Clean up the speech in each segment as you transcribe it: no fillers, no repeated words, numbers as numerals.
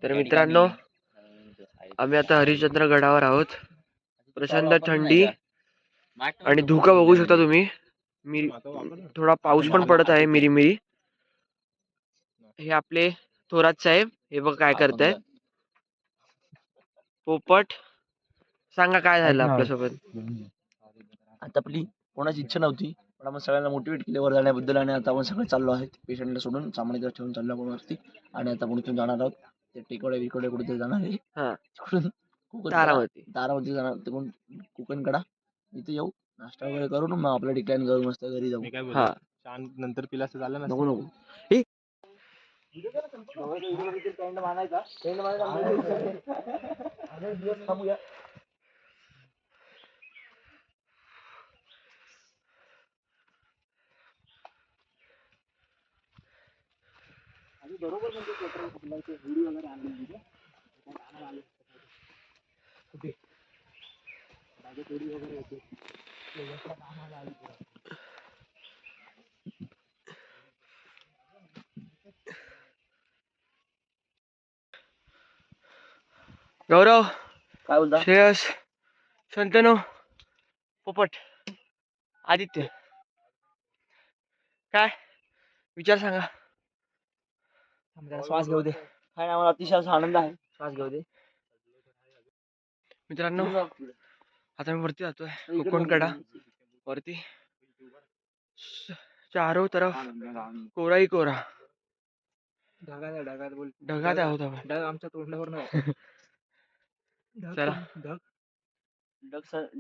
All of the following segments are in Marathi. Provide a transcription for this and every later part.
तर मित्रांनो, आम्ही आता हरिश्चंद्र गडावर आहोत. प्रचंड थंडी आणि धुका बघू शकता तुम्ही. थोडा पाऊस पण पडत आहे मिरी मिरी. हे आपले थोरात साहेब, हे बघ काय करताय. पोपट, सांगा काय झालं आपल्यासोबत. आता आपली कोणाची इच्छा नव्हती, पण आपण सगळ्यांना मोटिवेट केले वर जाण्याबद्दल. आणि आता आपण सगळे चाललो आहेत पेशंटला सोडून, सामान्य ठेवून चाललो आपण वरती. आणि आता आपण इथून जाणार आहोत ते टेकडे विकडे कुठे जाणार आहे. हा, तिकडून तारामती जाणार, तिकडून कोकणकडा इथे येऊ, नाश्ता वगैरे करून मग आपलं डिक्लाइन करून मस्त घरी जाऊ. हा, नंतर पिला झालं नको नको. बरोबर म्हणजे व्हिडिओ वगैरे आणली वगैरे होते. गौरव, काय बोलता? श्रेयस, शंतनू, पोपट, आदित्य, काय विचार सांगा. श्वास घेऊ दे. काय आम्हाला अतिशय आनंद आहे. श्वास घेऊ दे. मित्रांनो, आता मी वरती जातोय कोकणकडा वरती. चारों तरफ कोरा ही कोरा. ढगात आहोत आपण. ढग आमच्या तोंडावर नाही. चला,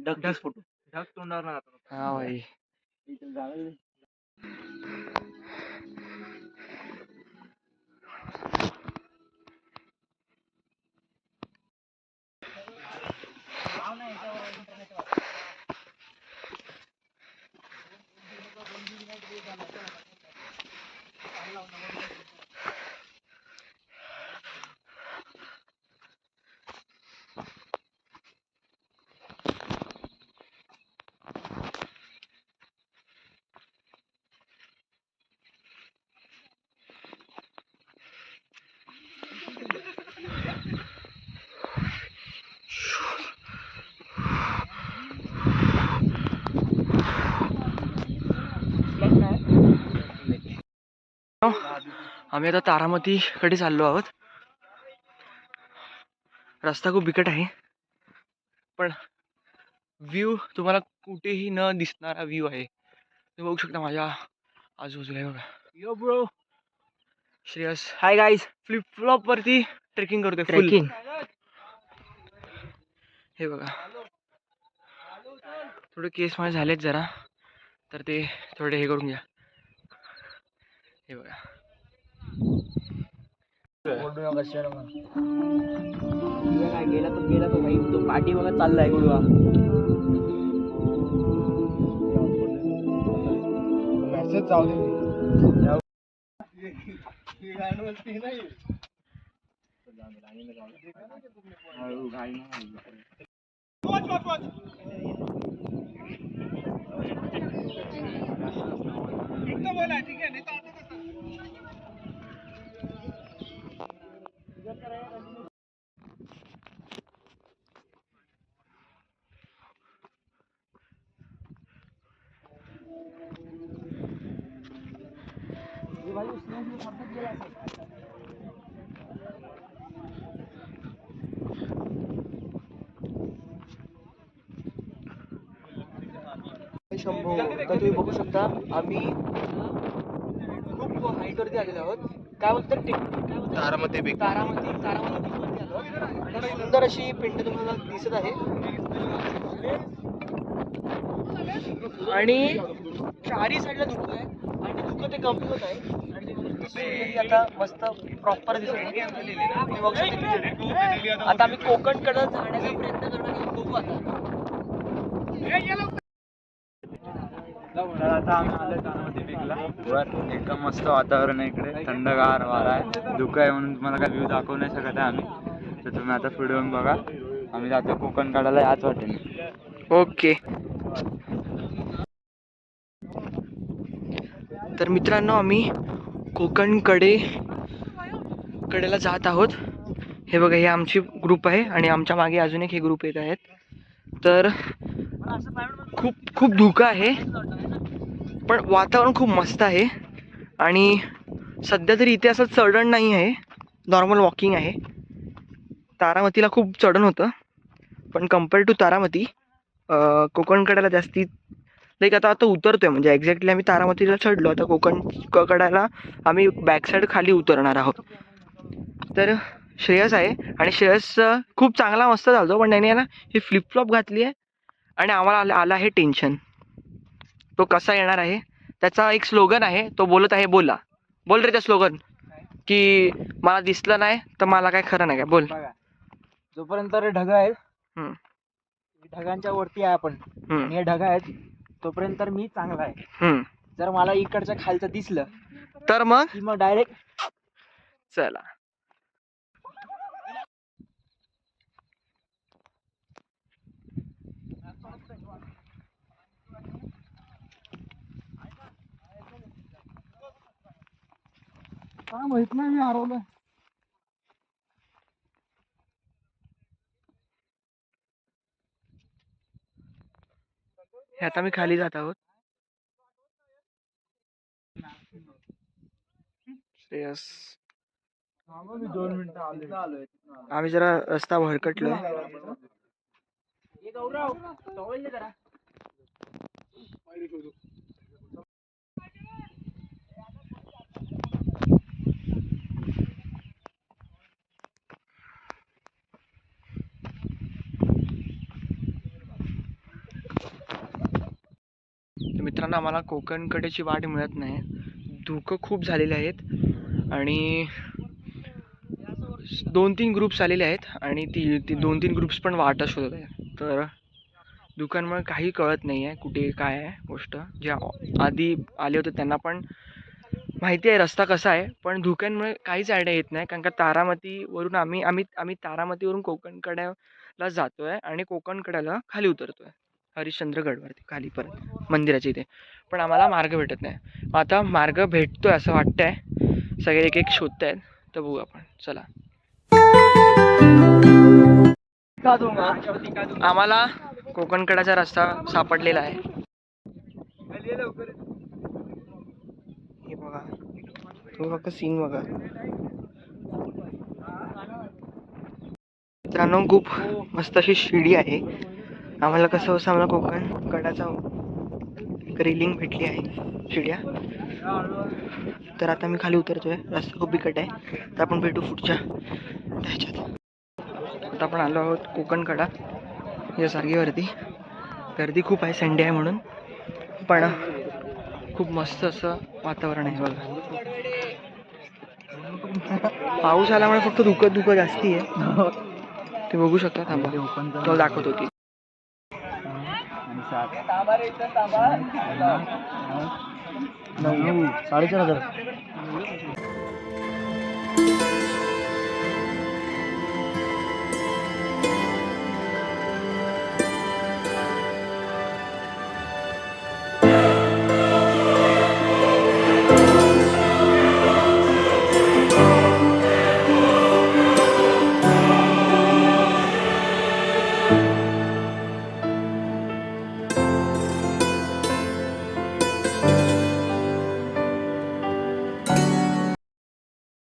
ढग फोटो ढग तोंडावर नाही. हा भाई. आम्ही आता तारामती कडे चाललो आहोत. रस्ता खूप बिकट आहे, पण व्ह्यू तुम्हाला कुठेही न दिसणारा व्ह्यू आहे. तुम्ही बघू शकता माझ्या आजूबाजूला. बघा, यो bro, Shreyas hi guys, flip flop वरती ट्रेकिंग करतोय. ट्रेकिंग. हे बघा, थोडे केस माझे झालेत जरा, तर ते थोडे हे करून घ्या. हे बघा, काय गेला तो भाई, तो पाठी बघा चाललाय गुडवा. मेसेज जाऊ दे. शंभो, तर तुम्ही बघू शकता आम्ही खूप हाईट वरती आलेलो आहोत. काय बोलतात, तारामती पीक वरती आलो. आणि सुंदर अशी पिंड तुम्हाला दिसत आहे. आणि चारी साईडला धुकं आहे, आणि धुकं ते कमी होत आहे. आणि आता मस्त प्रॉपर दिसत आहे. तुम्ही बघू शकता. आता आम्ही कोकणकडे जाण्याचा प्रयत्न करणार आहोत. बघू आता. आता आम्ही आलो तारामती पीकला वर. एकदम मस्त वातावरण आहे इकडे, थंडगार वारा आहे. धुकं आहे म्हणून तुम्हाला काय व्ह्यू दाखवू नाही शकत आहे आम्ही, तर तुम्ही आता पुढे येऊन बघा. आम्ही जातो कोकणकडाला याच वाटेने. ओके. तर मित्रांनो, आम्ही कोकणकडेला जात आहोत. हे बघा, हे आमची ग्रुप आहे आणि आमच्या मागे अजून एक हे ग्रुप येत आहेत. तर खूप खूप धुकं आहे, पण वातावरण खूप मस्त आहे. आणि सध्या तरी इथे असं चढण नाही आहे, नॉर्मल वॉकिंग आहे. तारामतीला खूप चढण होतं, पण कम्पेअर टू तारामती कोकणकड्याला जास्ती लाईक आता आता उतरतोय. म्हणजे एक्झॅक्टली आम्ही तारामतीला चढलो, आता कोकण कड्याला आम्ही बॅक साईड खाली उतरणार आहोत. तर श्रेयस आहे आणि श्रेयस खूप चांगला मस्त चालतो, पण त्याने ना ही फ्लिपफ्लॉप घातली आहे आणि आम्हाला आला आहे टेन्शन. तो कसा येणार आहे, त्याचा एक स्लोगन आहे, तो बोलत आहे बोला. बोल रे त्या स्लोगन, की मला दिसलं नाही तर मला काय खरं नाही काय. बोल. जोपर्यंत ढग आहेत, हम्म, ढगांच्या वरती आहे आपण हम्म, आणि हे ढग आहेत तोपर्यंत मी चांगला आहे. हम्म. जर मला इकडच्या खालचं दिसलं तर मग की मग डायरेक्ट चला. काय माहित नाही, मी हरवलं. हे आता मी खाली जात आहोत. श्रेयस, 2 मिनिटं आलोय. आम्ही जरा रस्ता भरकटलोय. तर मित्रांनो, आम्हाला कोकणकडेची वाट मिळत नाही. धुकं खूप झालेले आहेत आणि 2-3 ग्रुप्स आलेले आहेत आणि ती 2-3 ग्रुप्स पण वाटा शोधत आहेत. तर दुकानमुळे काही कळत नाही आहे कुठे काय आहे गोष्ट. जे आधी आले होते त्यांना पण माहिती आहे रस्ता कसा आहे, पण धुक्यांमुळे काहीच आयडिया येत नाही. कारण का तारामतीवरून आम्ही तारामतीवरून कोकणकड्याला जातोय आणि कोकणकड्याला खाली उतरतोय हरिश्चंद्रगडवरती खाली परत मंदिराच्या इथे. पण आम्हाला मार्ग भेटत नाही. आता मार्ग भेटतोय असं वाटतंय, सगळे एक एक शोधतायत. तर बघू आपण, चला. आम्हाला कोकणकडाचा रस्ता सापडलेला आहे. हे बघा, तो फक्त सीन बघा. मित्रांनो, खूप मस्त अशी शिडी आहे. आम्हाला कसं आम्हाला कोकणकडाचा एक रेलिंग भेटली आहे, शिड्या. तर आता मी खाली उतरतोय, रस्ता खूप बिकट आहे. तर आपण भेटू पुढच्या ह्याच्यात. आता आपण आलो आहोत कोकणकडा या जागेवरती. गर्दी खूप आहे, संडे आहे म्हणून, पण खूप मस्त असं वातावरण आहे बघा. पाऊस आल्यामुळे फक्त धुकं जास्ती आहे, ते बघू शकता. थांबा, तुम्हाला दाखवतो की. आणि 7 9 4,500